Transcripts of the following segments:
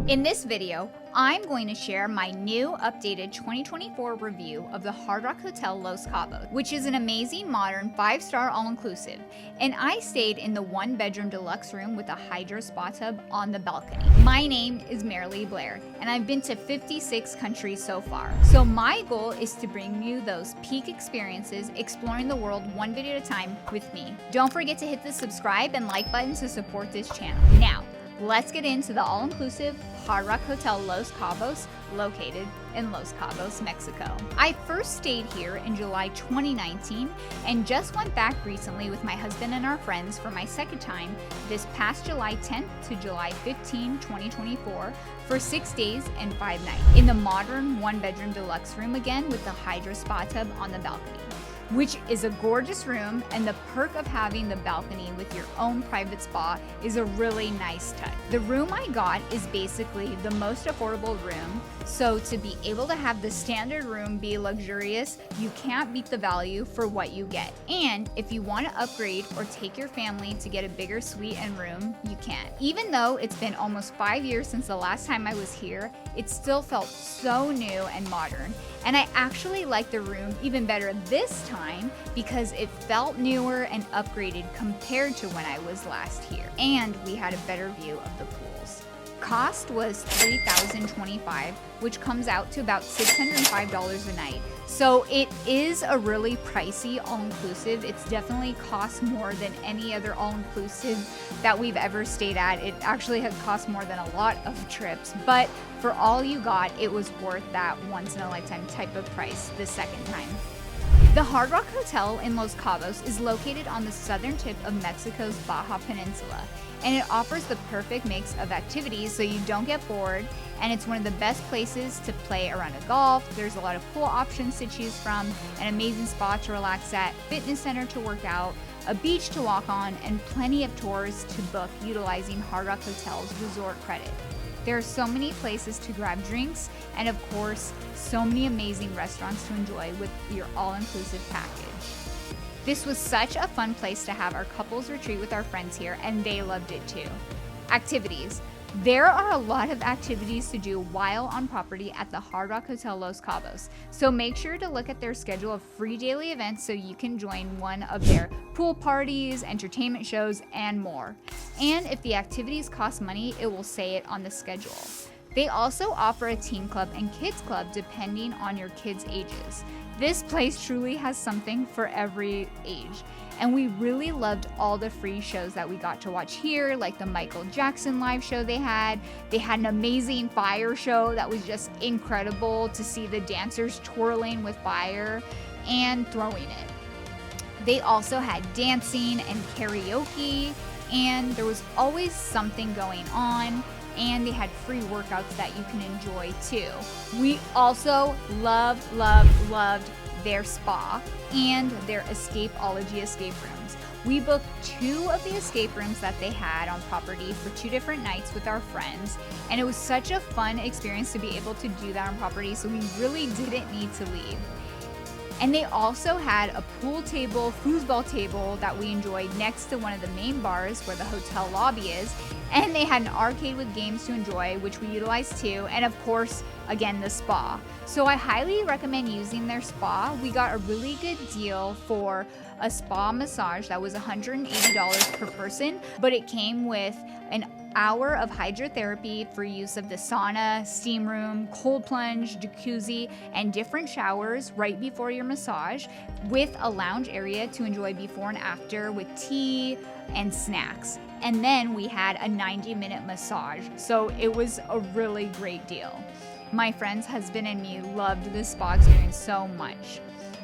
In this video, I'm going to share my new updated 2024 review of the Hard Rock Hotel Los Cabos, which is an amazing modern 5-star all-inclusive, and I stayed in the 1-bedroom deluxe room with a hydro spa tub on the balcony. My name is Marilee Blair, and I've been to 56 countries so far. So my goal is to bring you those peak experiences, exploring the world one video at a time with me. Don't forget to hit the subscribe and like button to support this channel. Now, let's get into the all-inclusive Hard Rock Hotel Los Cabos, located in Los Cabos, Mexico. I first stayed here in July 2019 and just went back recently with my husband and our friends for my second time this past July 10th to July 15, 2024 for 6 days and 5 nights in the modern 1-bedroom deluxe room again with the hydro spa tub on the balcony, which is a gorgeous room, and the perk of having the balcony with your own private spa is a really nice touch. The room I got is basically the most affordable room, so to be able to have the standard room be luxurious, you can't beat the value for what you get. And if you want to upgrade or take your family to get a bigger suite and room, you can. Even though it's been almost 5 years since the last time I was here, it still felt so new and modern. And I actually like the room even better this time because it felt newer and upgraded compared to when I was last here. And we had a better view of the pools. Cost was $3,025, which comes out to about $605 a night. So it is a really pricey all-inclusive. It's definitely cost more than any other all-inclusive that we've ever stayed at. It actually had cost more than a lot of trips, but for all you got, it was worth that once-in-a-lifetime type of price the second time. The Hard Rock Hotel in Los Cabos is located on the southern tip of Mexico's Baja Peninsula, and it offers the perfect mix of activities so you don't get bored, and it's one of the best places to play around a golf. There's a lot of pool options to choose from, an amazing spa to relax at, fitness center to work out, a beach to walk on, and plenty of tours to book utilizing Hard Rock Hotel's resort credit. There are so many places to grab drinks, and of course, so many amazing restaurants to enjoy with your all-inclusive package. This was such a fun place to have our couples retreat with our friends here, and they loved it too. Activities. There are a lot of activities to do while on property at the Hard Rock Hotel Los Cabos, so make sure to look at their schedule of free daily events so you can join one of their pool parties, entertainment shows, and more. And if the activities cost money, it will say it on the schedule. They also offer a teen club and kids club depending on your kids' ages. This place truly has something for every age. And we really loved all the free shows that we got to watch here, like the Michael Jackson live show they had. They had an amazing fire show that was just incredible to see the dancers twirling with fire and throwing it. They also had dancing and karaoke, and there was always something going on. And they had free workouts that you can enjoy too. We also loved their spa and their escapeology escape rooms. We booked 2 of the escape rooms that they had on property for 2 different nights with our friends, and it was such a fun experience to be able to do that on property, so we really didn't need to leave. And they also had a pool table, foosball table that we enjoyed next to one of the main bars where the hotel lobby is. And they had an arcade with games to enjoy, which we utilized too. And of course, again, the spa. So I highly recommend using their spa. We got a really good deal for a spa massage that was $180 per person, but it came with an hour of hydrotherapy for use of the sauna, steam room, cold plunge, jacuzzi, and different showers right before your massage, with a lounge area to enjoy before and after with tea and snacks. And then we had a 90-minute massage, so it was a really great deal. My friend's husband and me loved this spa experience so much.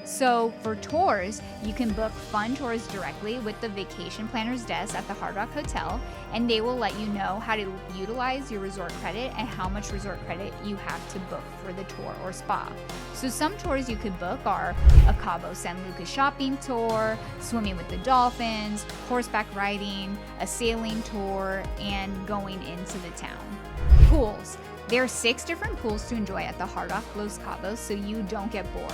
So for tours, you can book fun tours directly with the vacation planner's desk at the Hard Rock Hotel, and they will let you know how to utilize your resort credit and how much resort credit you have to book for the tour or spa. So some tours you could book are a Cabo San Lucas shopping tour, swimming with the dolphins, horseback riding, a sailing tour, and going into the town. Pools. There are 6 different pools to enjoy at the Hard Rock Los Cabos, so you don't get bored.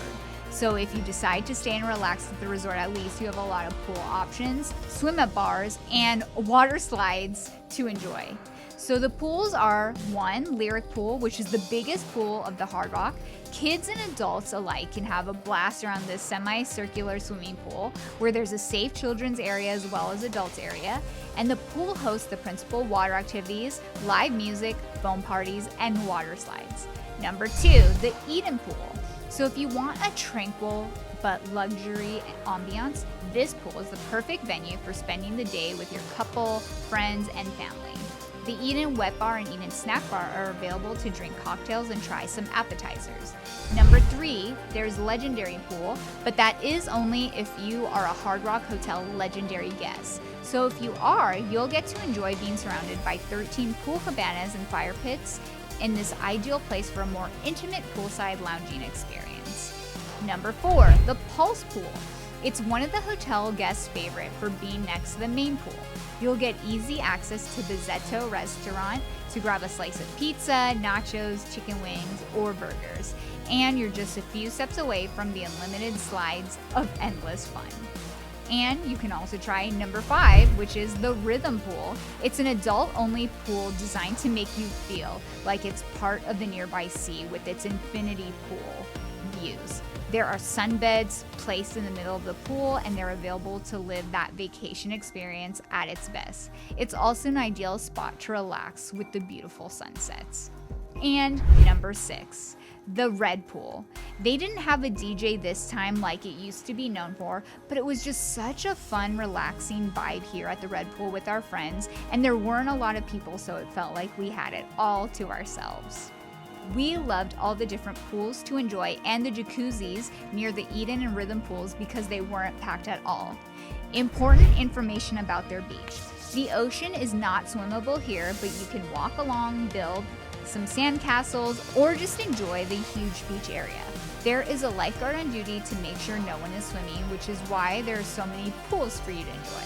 So if you decide to stay and relax at the resort, at least you have a lot of pool options, swim up bars, and water slides to enjoy. So the pools are 1, Lyric Pool, which is the biggest pool of the Hard Rock. Kids and adults alike can have a blast around this semicircular swimming pool where there's a safe children's area as well as adults area. And the pool hosts the principal water activities, live music, foam parties, and water slides. Number 2, the Eden Pool. So if you want a tranquil but luxury ambiance, this pool is the perfect venue for spending the day with your couple, friends, and family. The Eden Wet Bar and Eden Snack Bar are available to drink cocktails and try some appetizers. Number 3, there's Legendary Pool, but that is only if you are a Hard Rock Hotel Legendary guest. So if you are, you'll get to enjoy being surrounded by 13 pool cabanas and fire pits in this ideal place for a more intimate poolside lounging experience. Number 4, the Pulse Pool. It's one of the hotel guests' favorite for being next to the main pool. You'll get easy access to B.C.S restaurant to grab a slice of pizza, nachos, chicken wings, or burgers. And you're just a few steps away from the unlimited slides of endless fun. And you can also try number 5, which is the Rhythm Pool. It's an adult-only pool designed to make you feel like it's part of the nearby sea with its infinity pool views. There are sunbeds placed in the middle of the pool, and they're available to live that vacation experience at its best. It's also an ideal spot to relax with the beautiful sunsets. And number 6, the Red Pool. They didn't have a DJ this time like it used to be known for, but it was just such a fun, relaxing vibe here at the Red Pool with our friends, and there weren't a lot of people, so it felt like we had it all to ourselves. We loved all the different pools to enjoy and the jacuzzis near the Eden and Rhythm pools because they weren't packed at all. Important information about their beach. The ocean is not swimmable here, but you can walk along, build some sand castles, or just enjoy the huge beach area. There is a lifeguard on duty to make sure no one is swimming, which is why there are so many pools for you to enjoy.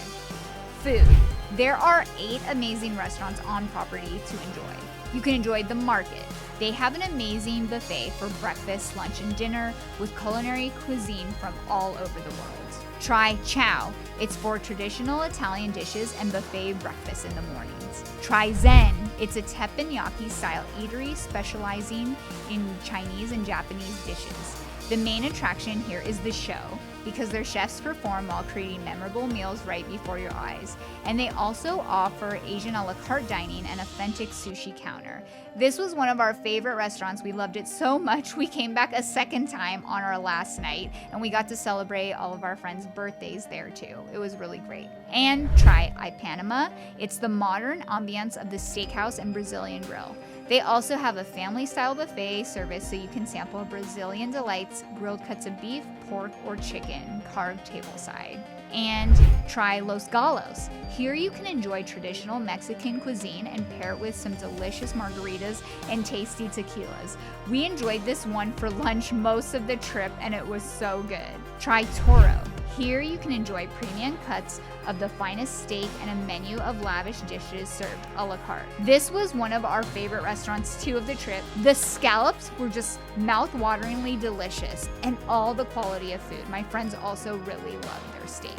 Food. There are 8 amazing restaurants on property to enjoy. You can enjoy the market. They have an amazing buffet for breakfast, lunch, and dinner with culinary cuisine from all over the world. Try Chow. It's for traditional Italian dishes and buffet breakfast in the mornings. Try Zen. It's a teppanyaki style eatery specializing in Chinese and Japanese dishes. The main attraction here is the show, because their chefs perform while creating memorable meals right before your eyes. And they also offer Asian a la carte dining and authentic sushi counter. This was one of our favorite restaurants. We loved it so much we came back a second time on our last night, and we got to celebrate all of our friends' birthdays there too. It was really great. And try Ipanema. It's the modern ambiance of the steakhouse and Brazilian grill. They also have a family-style buffet service so you can sample Brazilian delights, grilled cuts of beef, pork, or chicken, carved tableside. And try Los Galos. Here you can enjoy traditional Mexican cuisine and pair it with some delicious margaritas and tasty tequilas. We enjoyed this one for lunch most of the trip, and it was so good. Try Toro. Here you can enjoy premium cuts of the finest steak and a menu of lavish dishes served a la carte. This was one of our favorite restaurants too of the trip. The scallops were just mouth-wateringly delicious, and all the quality of food. My friends also really loved their steak.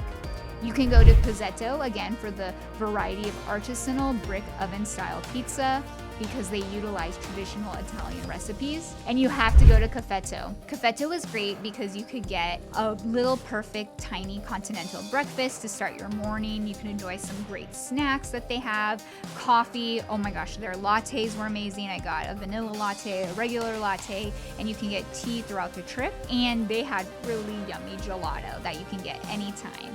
You can go to Pizzetto again for the variety of artisanal brick oven style pizza, because they utilize traditional Italian recipes. And you have to go to Caffetto. Caffetto is great because you could get a little perfect tiny continental breakfast to start your morning. You can enjoy some great snacks that they have. Coffee, oh my gosh, their lattes were amazing. I got a vanilla latte, a regular latte, and you can get tea throughout the trip. And they had really yummy gelato that you can get anytime.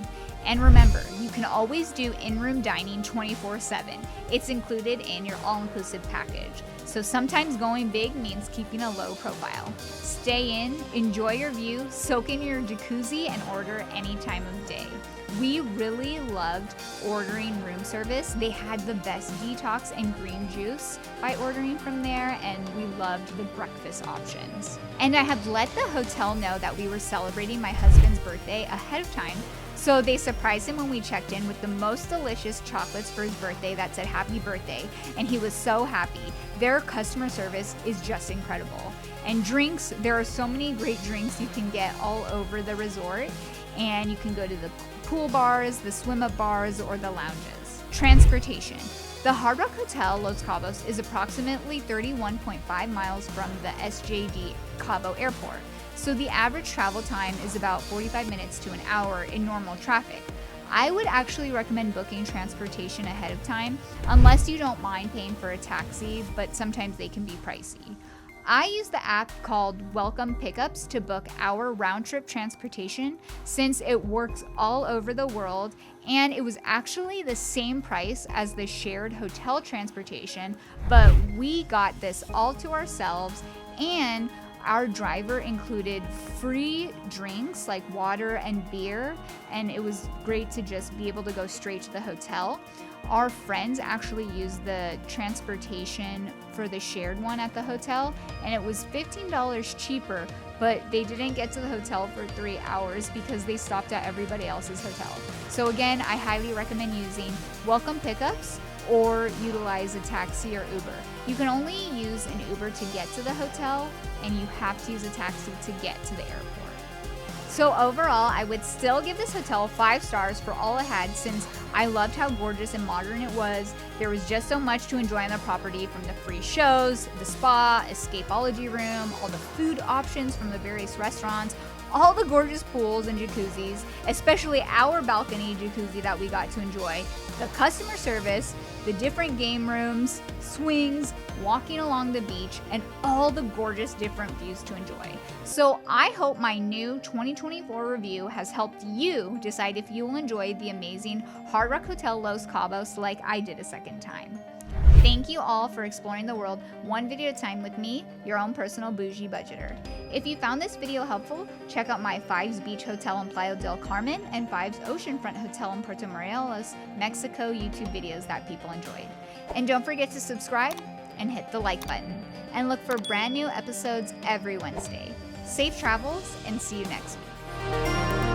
And remember, you can always do in-room dining 24/7. It's included in your all-inclusive package. So sometimes going big means keeping a low profile. Stay in, enjoy your view, soak in your jacuzzi, and order any time of day. We really loved ordering room service. They had the best detox and green juice by ordering from there, and we loved the breakfast options. And I had let the hotel know that we were celebrating my husband's birthday ahead of time, so they surprised him when we checked in with the most delicious chocolates for his birthday that said happy birthday, and he was so happy. Their customer service is just incredible. And drinks, there are so many great drinks you can get all over the resort, and you can go to the pool bars, the swim-up bars, or the lounges. Transportation. The Hard Rock Hotel Los Cabos is approximately 31.5 miles from the SJD Cabo Airport, so the average travel time is about 45 minutes to an hour in normal traffic. I would actually recommend booking transportation ahead of time, unless you don't mind paying for a taxi, but sometimes they can be pricey. I use the app called Welcome Pickups to book our round-trip transportation since it works all over the world, and it was actually the same price as the shared hotel transportation, but we got this all to ourselves, and our driver included free drinks like water and beer, and it was great to just be able to go straight to the hotel. Our friends actually used the transportation for the shared one at the hotel, and it was $15 cheaper, but they didn't get to the hotel for 3 hours because they stopped at everybody else's hotel. So again, I highly recommend using Welcome Pickups or utilize a taxi or Uber. You can only use an Uber to get to the hotel, and you have to use a taxi to get to the airport. So overall, I would still give this hotel 5 stars for all it had, since I loved how gorgeous and modern it was. There was just so much to enjoy on the property, from the free shows, the spa, escapology room, all the food options from the various restaurants, all the gorgeous pools and jacuzzis, especially our balcony jacuzzi that we got to enjoy, the customer service, the different game rooms, swings, walking along the beach, and all the gorgeous different views to enjoy. So I hope my new 2024 review has helped you decide if you will enjoy the amazing Hard Rock Hotel Los Cabos like I did a second time. Thank you all for exploring the world one video at a time with me, your own personal bougie budgeter. If you found this video helpful, check out my 5's Beach Hotel in Playa del Carmen and 5's Oceanfront Hotel in Puerto Morelos, Mexico YouTube videos that people enjoyed. And don't forget to subscribe and hit the like button. And look for brand new episodes every Wednesday. Safe travels, and see you next week.